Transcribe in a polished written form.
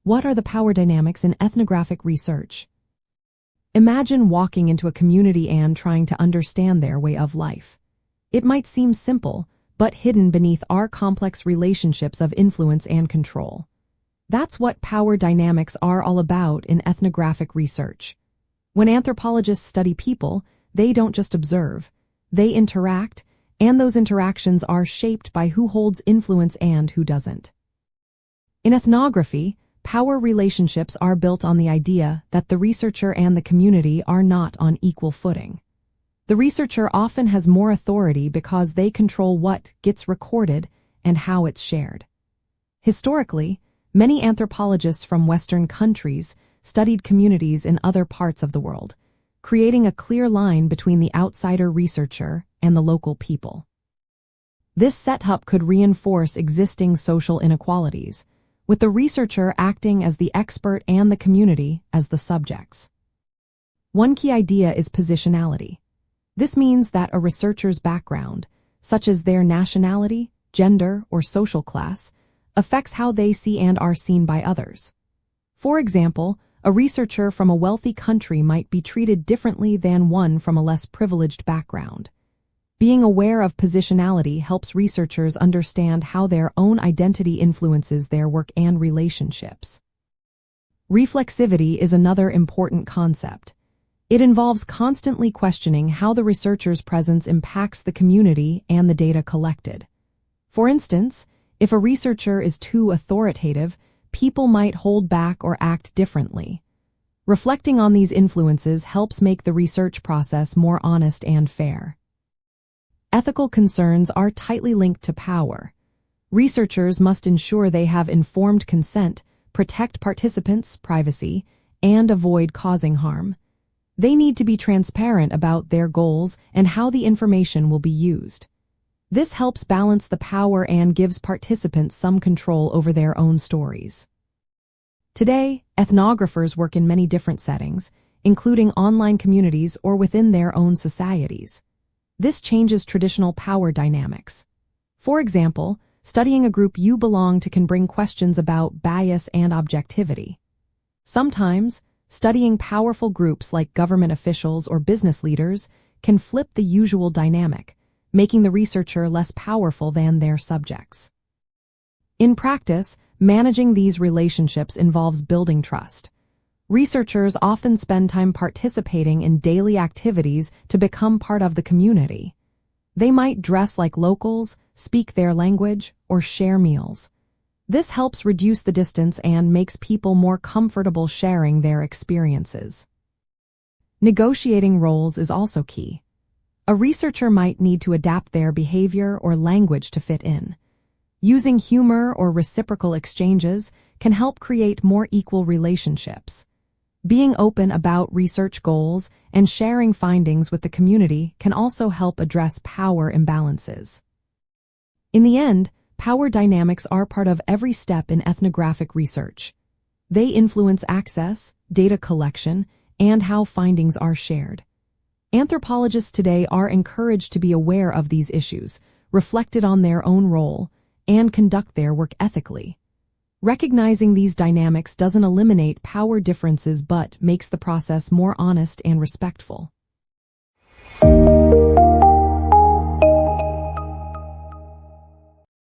What are the power dynamics in ethnographic research? Imagine walking into a community and trying to understand their way of life. It might seem simple, but hidden beneath are complex relationships of influence and control. That's what power dynamics are all about in ethnographic research. When anthropologists study people, they don't just observe, they interact, and those interactions are shaped by who holds influence and who doesn't. In ethnography, power relationships are built on the idea that the researcher and the community are not on equal footing. The researcher often has more authority because they control what gets recorded and how it's shared. Historically, many anthropologists from Western countries studied communities in other parts of the world, creating a clear line between the outsider researcher and the local people. This setup could reinforce existing social inequalities, with the researcher acting as the expert and the community as the subjects. One key idea is positionality. This means that a researcher's background, such as their nationality, gender, or social class, affects how they see and are seen by others. For example, a researcher from a wealthy country might be treated differently than one from a less privileged background. Being aware of positionality helps researchers understand how their own identity influences their work and relationships. Reflexivity is another important concept. It involves constantly questioning how the researcher's presence impacts the community and the data collected. For instance, if a researcher is too authoritative, people might hold back or act differently. Reflecting on these influences helps make the research process more honest and fair. Ethical concerns are tightly linked to power. Researchers must ensure they have informed consent, protect participants' privacy, and avoid causing harm. They need to be transparent about their goals and how the information will be used. This helps balance the power and gives participants some control over their own stories. Today, ethnographers work in many different settings, including online communities or within their own societies. This changes traditional power dynamics. For example, studying a group you belong to can bring questions about bias and objectivity. Sometimes, studying powerful groups like government officials or business leaders can flip the usual dynamic, making the researcher less powerful than their subjects. In practice, managing these relationships involves building trust. Researchers often spend time participating in daily activities to become part of the community. They might dress like locals, speak their language, or share meals. This helps reduce the distance and makes people more comfortable sharing their experiences. Negotiating roles is also key. A researcher might need to adapt their behavior or language to fit in. Using humor or reciprocal exchanges can help create more equal relationships. Being open about research goals and sharing findings with the community can also help address power imbalances. In the end, power dynamics are part of every step in ethnographic research. They influence access, data collection, and how findings are shared. Anthropologists today are encouraged to be aware of these issues, reflected on their own role, and conduct their work ethically. Recognizing these dynamics doesn't eliminate power differences but makes the process more honest and respectful.